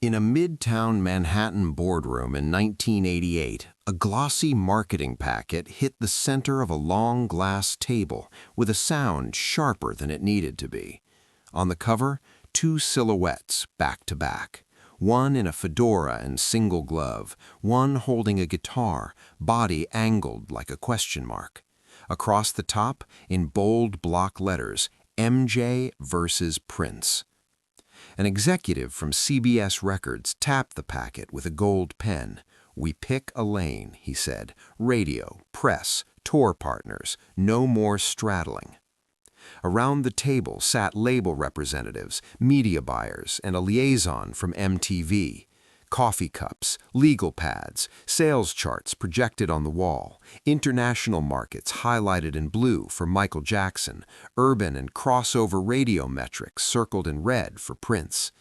In a midtown Manhattan boardroom in 1988, a glossy marketing packet hit the center of a long glass table with a sound sharper than it needed to be. On the cover, two silhouettes back to back, one in a fedora and single glove, one holding a guitar, body angled like a question mark. Across the top, in bold block letters, MJ versus Prince. An executive from CBS Records tapped the packet with a gold pen. "We pick a lane," he said. "Radio, press, tour partners, no more straddling." Around the table sat label representatives, media buyers, and a liaison from MTV. Coffee cups, legal pads, sales charts projected on the wall, international markets highlighted in blue for Michael Jackson, urban and crossover radio metrics circled in red for Prince.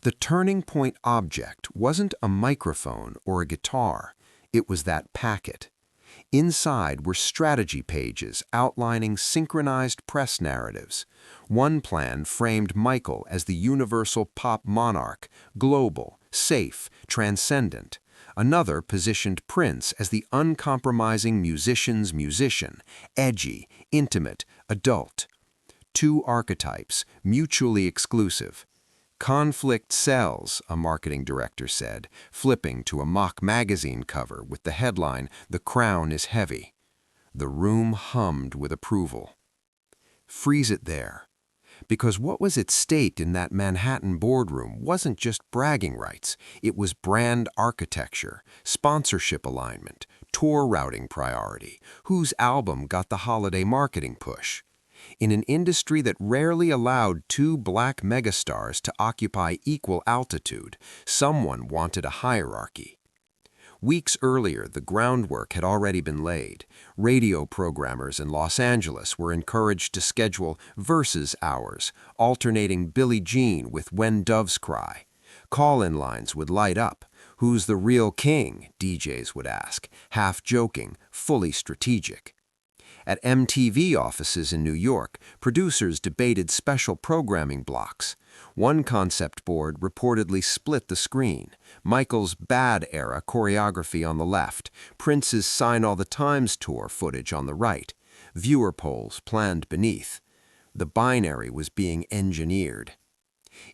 The turning point object wasn't a microphone or a guitar, it was that packet. Inside were strategy pages outlining synchronized press narratives. One plan framed Michael as the universal pop monarch, global, safe, transcendent. Another positioned Prince as the uncompromising musician's musician, edgy, intimate, adult. Two archetypes, mutually exclusive. "Conflict sells," a marketing director said, flipping to a mock magazine cover with the headline, "The Crown is Heavy." The room hummed with approval. Freeze it there. Because what was at stake in that Manhattan boardroom wasn't just bragging rights, it was brand architecture, sponsorship alignment, tour routing priority, whose album got the holiday marketing push. In an industry that rarely allowed two black megastars to occupy equal altitude, someone wanted a hierarchy. Weeks earlier, the groundwork had already been laid. Radio programmers in Los Angeles were encouraged to schedule versus hours, alternating Billie Jean with When Doves Cry. Call-in lines would light up. "Who's the real king?" DJs would ask, half joking, fully strategic. At MTV offices in New York, producers debated special programming blocks. One concept board reportedly split the screen. Michael's Bad Era choreography on the left, Prince's Sign All the Times tour footage on the right, viewer polls planned beneath. The binary was being engineered.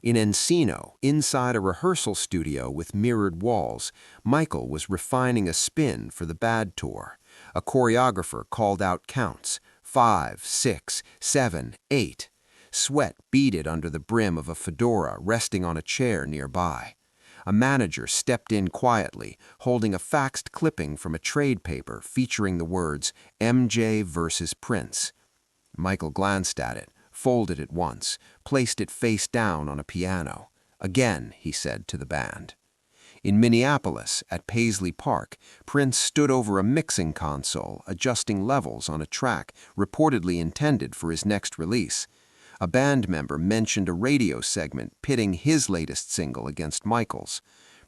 In Encino, inside a rehearsal studio with mirrored walls, Michael was refining a spin for the Bad tour. A choreographer called out counts, 5, 6, 7, 8. Sweat beaded under the brim of a fedora resting on a chair nearby. A manager stepped in quietly, holding a faxed clipping from a trade paper featuring the words, "MJ versus Prince." Michael glanced at it, folded it once, placed it face down on a piano. "Again," he said to the band. In Minneapolis, at Paisley Park, Prince stood over a mixing console, adjusting levels on a track reportedly intended for his next release. A band member mentioned a radio segment pitting his latest single against Michael's.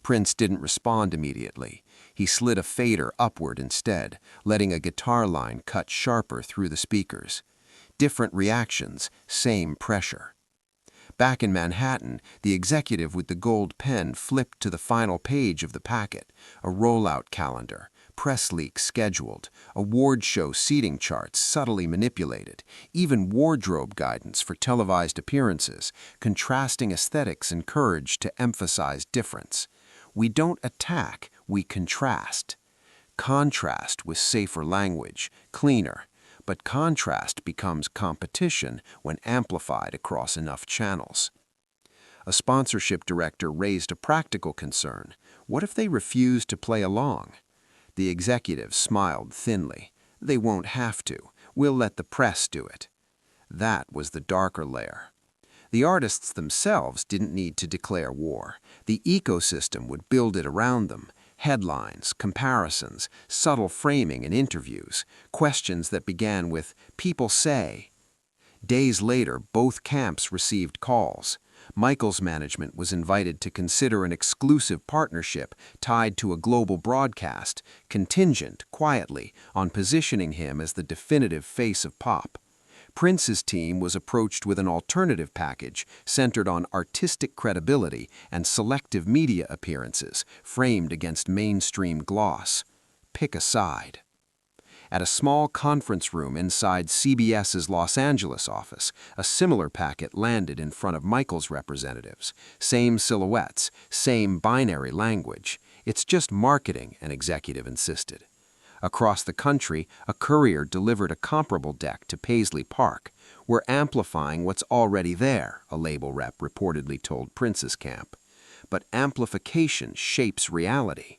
Prince didn't respond immediately. He slid a fader upward instead, letting a guitar line cut sharper through the speakers. Different reactions, same pressure. Back in Manhattan, the executive with the gold pen flipped to the final page of the packet, a rollout calendar, press leaks scheduled, award show seating charts subtly manipulated, even wardrobe guidance for televised appearances, contrasting aesthetics encouraged to emphasize difference. We don't attack, we contrast. Contrast was safer language, cleaner. But contrast becomes competition when amplified across enough channels. A sponsorship director raised a practical concern. What if they refuse to play along? The executive smiled thinly. "They won't have to. We'll let the press do it." That was the darker layer. The artists themselves didn't need to declare war. The ecosystem would build it around them. Headlines, comparisons, subtle framing in interviews, questions that began with, "People say." Days later, both camps received calls. Michael's management was invited to consider an exclusive partnership tied to a global broadcast, contingent, quietly, on positioning him as the definitive face of pop. Prince's team was approached with an alternative package centered on artistic credibility and selective media appearances framed against mainstream gloss. Pick a side. At a small conference room inside CBS's Los Angeles office, a similar packet landed in front of Michael's representatives. Same silhouettes, same binary language. It's just marketing, an executive insisted. Across the country, a courier delivered a comparable deck to Paisley Park. "We're amplifying what's already there," a label rep reportedly told Prince's camp. But amplification shapes reality.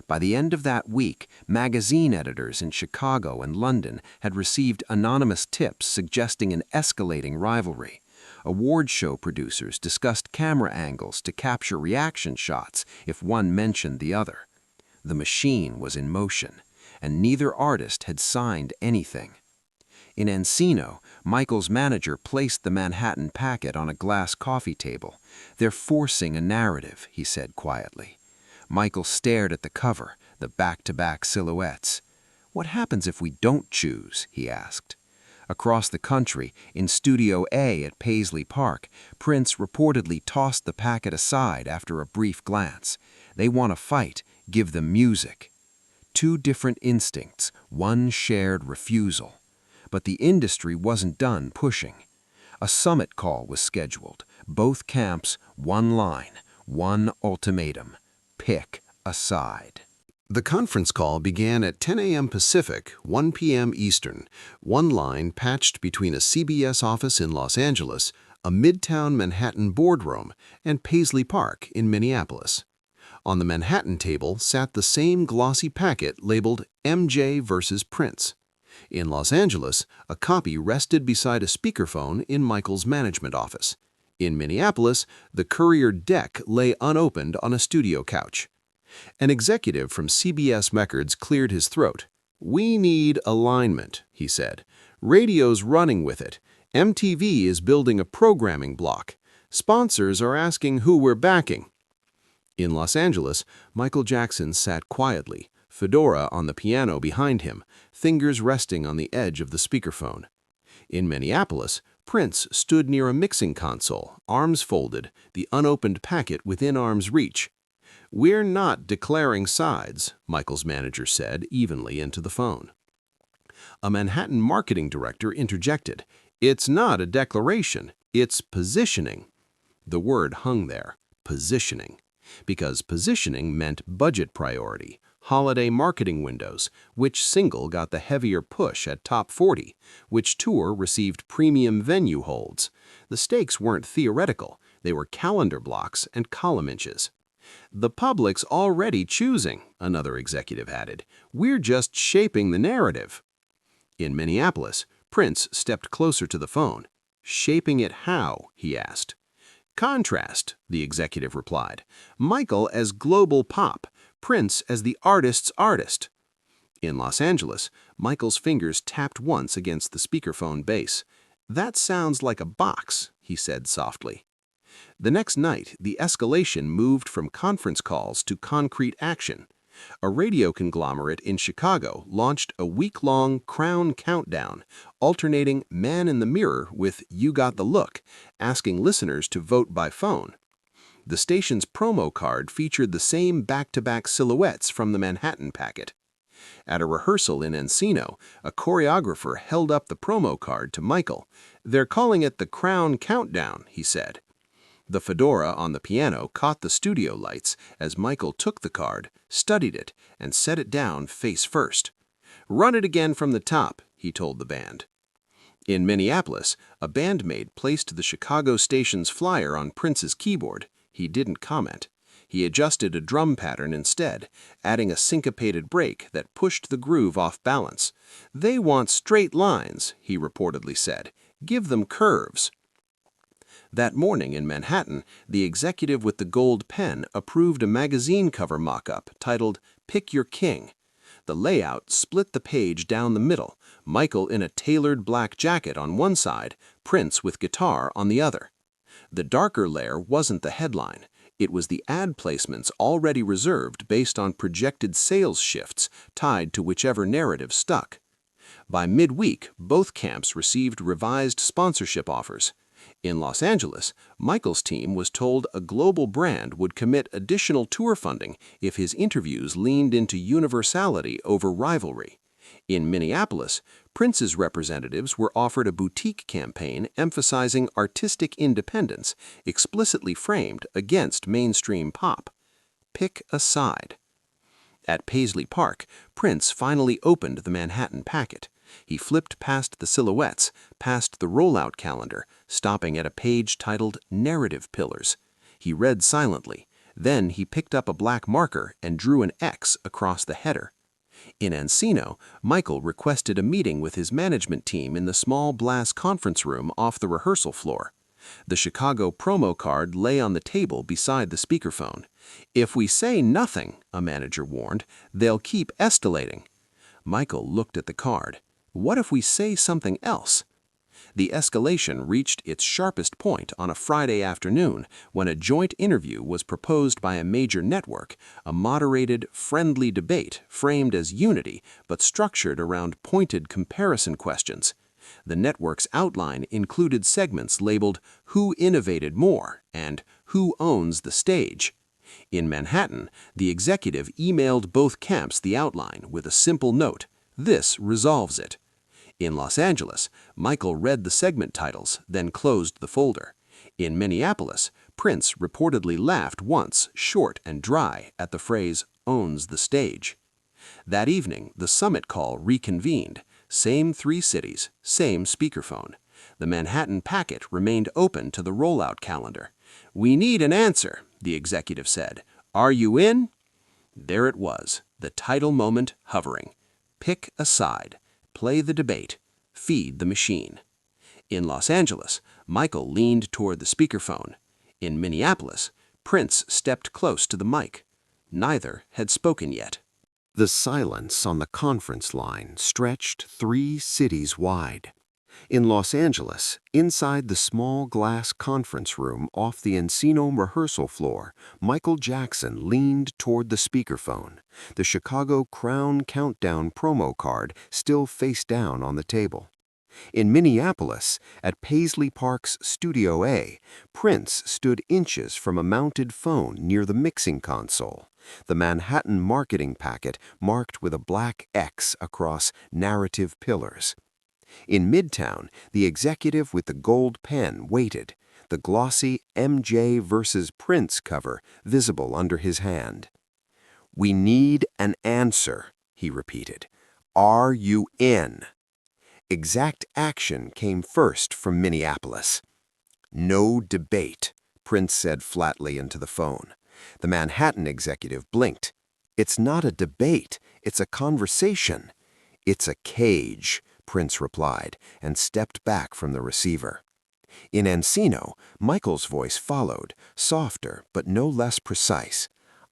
By the end of that week, magazine editors in Chicago and London had received anonymous tips suggesting an escalating rivalry. Award show producers discussed camera angles to capture reaction shots if one mentioned the other. The machine was in motion, and neither artist had signed anything. In Encino, Michael's manager placed the Manhattan packet on a glass coffee table. "They're forcing a narrative," he said quietly. Michael stared at the cover, the back-to-back silhouettes. "What happens if we don't choose?" he asked. Across the country, in Studio A at Paisley Park, Prince reportedly tossed the packet aside after a brief glance. "They want to fight. Give them music." Two different instincts, one shared refusal. But the industry wasn't done pushing. A summit call was scheduled. Both camps, one line, one ultimatum: pick a side. The conference call began at 10 a.m. Pacific, 1 p.m. Eastern, one line patched between a CBS office in Los Angeles, a Midtown Manhattan boardroom, and Paisley Park in Minneapolis. On the Manhattan table sat the same glossy packet labeled MJ versus Prince. In Los Angeles, a copy rested beside a speakerphone in Michael's management office. In Minneapolis, the courier deck lay unopened on a studio couch. An executive from CBS Records cleared his throat. "We need alignment," he said. "Radio's running with it. MTV is building a programming block. Sponsors are asking who we're backing." In Los Angeles, Michael Jackson sat quietly, fedora on the piano behind him, fingers resting on the edge of the speakerphone. In Minneapolis, Prince stood near a mixing console, arms folded, the unopened packet within arm's reach. "We're not declaring sides," Michael's manager said evenly into the phone. A Manhattan marketing director interjected. "It's not a declaration, it's positioning." The word hung there, positioning, because positioning meant budget priority, holiday marketing windows, which single got the heavier push at Top 40, which tour received premium venue holds. The stakes weren't theoretical, they were calendar blocks and column inches. "The public's already choosing," another executive added. "We're just shaping the narrative." In Minneapolis, Prince stepped closer to the phone. "Shaping it how?" he asked. "Contrast," the executive replied. "Michael as global pop, Prince as the artist's artist." In Los Angeles, Michael's fingers tapped once against the speakerphone base. "That sounds like a box," he said softly. The next night, the escalation moved from conference calls to concrete action. A radio conglomerate in Chicago launched a week-long Crown countdown, alternating Man in the Mirror with You Got the Look, asking listeners to vote by phone. The station's promo card featured the same back-to-back silhouettes from the Manhattan packet. At a rehearsal in Encino, a choreographer held up the promo card to Michael. "They're calling it the Crown countdown," he said. The fedora on the piano caught the studio lights as Michael took the card, studied it, and set it down face first. "Run it again from the top," he told the band. In Minneapolis, a bandmate placed the Chicago station's flyer on Prince's keyboard. He didn't comment. He adjusted a drum pattern instead, adding a syncopated break that pushed the groove off balance. "They want straight lines," he reportedly said. "Give them curves." That morning in Manhattan, the executive with the gold pen approved a magazine cover mock-up titled Pick Your King. The layout split the page down the middle, Michael in a tailored black jacket on one side, Prince with guitar on the other. The darker layer wasn't the headline. It was the ad placements already reserved based on projected sales shifts tied to whichever narrative stuck. By midweek, both camps received revised sponsorship offers. In Los Angeles, Michael's team was told a global brand would commit additional tour funding if his interviews leaned into universality over rivalry. In Minneapolis, Prince's representatives were offered a boutique campaign emphasizing artistic independence, explicitly framed against mainstream pop. Pick a side. At Paisley Park, Prince finally opened the Manhattan packet. He flipped past the silhouettes, past the rollout calendar, stopping at a page titled Narrative Pillars. He read silently. Then he picked up a black marker and drew an X across the header. In Encino, Michael requested a meeting with his management team in the small glass conference room off the rehearsal floor. The Chicago promo card lay on the table beside the speakerphone. "If we say nothing," a manager warned, "they'll keep escalating." Michael looked at the card. What if we say something else? The escalation reached its sharpest point on a Friday afternoon when a joint interview was proposed by a major network, a moderated, friendly debate framed as unity but structured around pointed comparison questions. The network's outline included segments labeled "Who Innovated More" and "Who Owns the Stage?" In Manhattan, the executive emailed both camps the outline with a simple note, "This resolves it." In Los Angeles, Michael read the segment titles, then closed the folder. In Minneapolis, Prince reportedly laughed once, short and dry, at the phrase, "owns the stage." That evening, the summit call reconvened. Same 3 cities, same speakerphone. The Manhattan packet remained open to the rollout calendar. "We need an answer," the executive said. "Are you in?" There it was, the title moment hovering. Pick a side. Play the debate. Feed the machine. In Los Angeles, Michael leaned toward the speakerphone. In Minneapolis, Prince stepped close to the mic. Neither had spoken yet. The silence on the conference line stretched 3 cities wide. In Los Angeles, inside the small glass conference room off the Encino rehearsal floor, Michael Jackson leaned toward the speakerphone, the Chicago Crown Countdown promo card still face down on the table. In Minneapolis, at Paisley Park's Studio A, Prince stood inches from a mounted phone near the mixing console, the Manhattan marketing packet marked with a black X across narrative pillars. In Midtown, the executive with the gold pen waited, the glossy MJ vs. Prince cover visible under his hand. "We need an answer," he repeated. "Are you in?" Exact action came first from Minneapolis. "No debate," Prince said flatly into the phone. The Manhattan executive blinked. "It's not a debate, it's a conversation." "It's a cage," Prince replied, and stepped back from the receiver. In Encino, Michael's voice followed, softer but no less precise.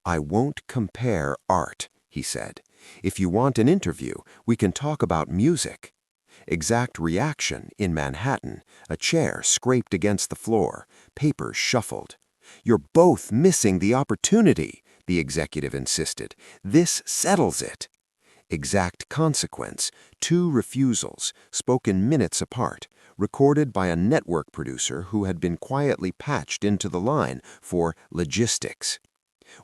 "I won't compare art," he said. "If you want an interview, we can talk about music." Exact reaction in Manhattan, a chair scraped against the floor, papers shuffled. "You're both missing the opportunity," the executive insisted. "This settles it." Exact consequence, 2 refusals, spoken minutes apart, recorded by a network producer who had been quietly patched into the line for logistics.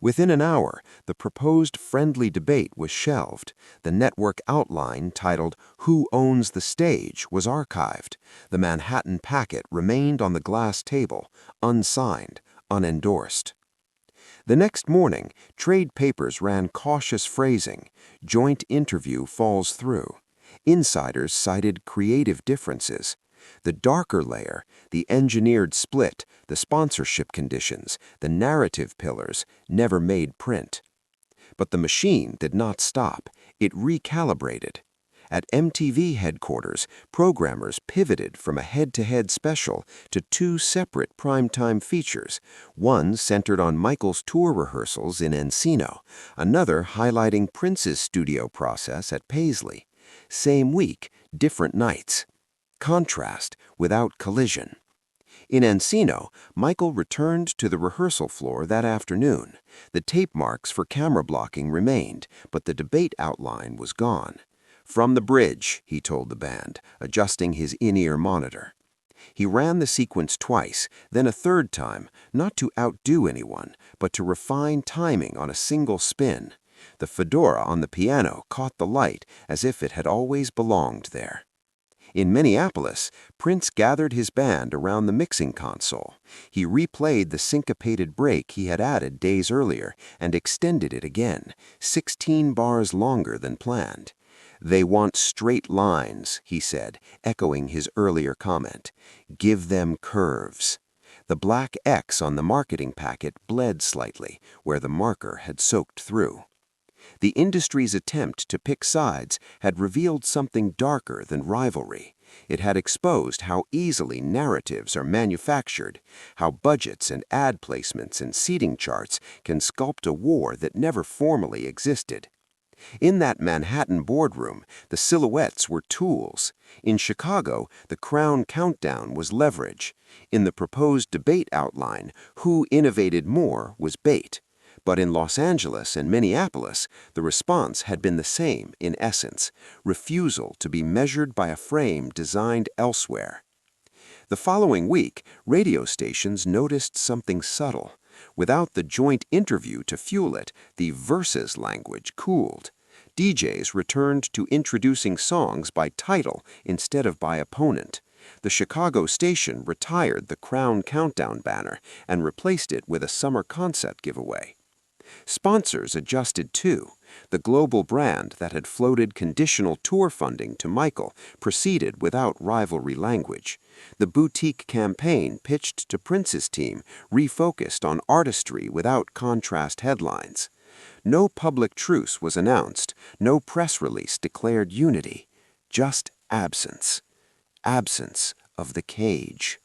Within an hour, the proposed friendly debate was shelved. The network outline titled "Who Owns the Stage" was archived. The Manhattan packet remained on the glass table, unsigned, unendorsed. The next morning, trade papers ran cautious phrasing. Joint interview falls through. Insiders cited creative differences. The darker layer, the engineered split, the sponsorship conditions, the narrative pillars, never made print. But the machine did not stop. It recalibrated. At MTV headquarters, programmers pivoted from a head-to-head special to 2 separate primetime features, one centered on Michael's tour rehearsals in Encino, another highlighting Prince's studio process at Paisley. Same week, different nights. Contrast without collision. In Encino, Michael returned to the rehearsal floor that afternoon. The tape marks for camera blocking remained, but the debate outline was gone. "From the bridge," he told the band, adjusting his in-ear monitor. He ran the sequence twice, then a third time, not to outdo anyone, but to refine timing on a single spin. The fedora on the piano caught the light as if it had always belonged there. In Minneapolis, Prince gathered his band around the mixing console. He replayed the syncopated break he had added days earlier and extended it again, 16 bars longer than planned. "They want straight lines," he said, echoing his earlier comment. "Give them curves." The black X on the marketing packet bled slightly, where the marker had soaked through. The industry's attempt to pick sides had revealed something darker than rivalry. It had exposed how easily narratives are manufactured, how budgets and ad placements and seating charts can sculpt a war that never formally existed. In that Manhattan boardroom, the silhouettes were tools. In Chicago, the Crown countdown was leverage. In the proposed debate outline, who innovated more was bait. But in Los Angeles and Minneapolis, the response had been the same in essence: refusal to be measured by a frame designed elsewhere. The following week, radio stations noticed something subtle. Without the joint interview to fuel it, the versus language cooled. DJs returned to introducing songs by title instead of by opponent. The Chicago station retired the Crown Countdown banner and replaced it with a summer concert giveaway. Sponsors adjusted too. The global brand that had floated conditional tour funding to Michael proceeded without rivalry language. The boutique campaign pitched to Prince's team refocused on artistry without contrast headlines. No public truce was announced, no press release declared unity, just absence. Absence of the cage.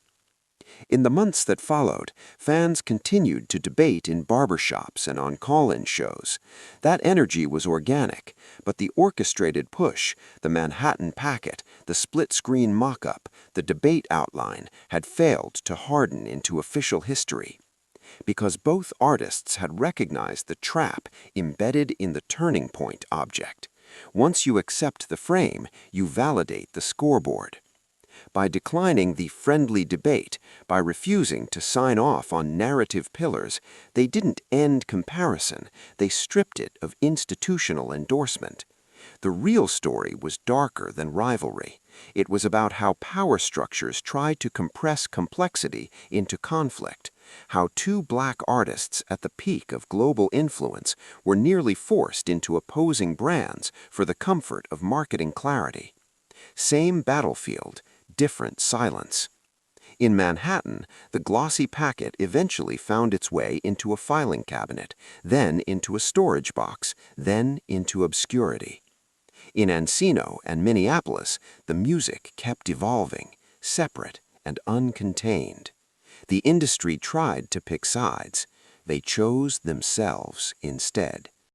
In the months that followed, fans continued to debate in barbershops and on call-in shows. That energy was organic, but the orchestrated push, the Manhattan packet, the split-screen mock-up, the debate outline had failed to harden into official history. Because both artists had recognized the trap embedded in the turning point object. Once you accept the frame, you validate the scoreboard. By declining the friendly debate, by refusing to sign off on narrative pillars, they didn't end comparison, they stripped it of institutional endorsement. The real story was darker than rivalry. It was about how power structures tried to compress complexity into conflict, how two black artists at the peak of global influence were nearly forced into opposing brands for the comfort of marketing clarity. Same battlefield, different silence. In Manhattan, the glossy packet eventually found its way into a filing cabinet, then into a storage box, then into obscurity. In Encino and Minneapolis, the music kept evolving, separate and uncontained. The industry tried to pick sides. They chose themselves instead.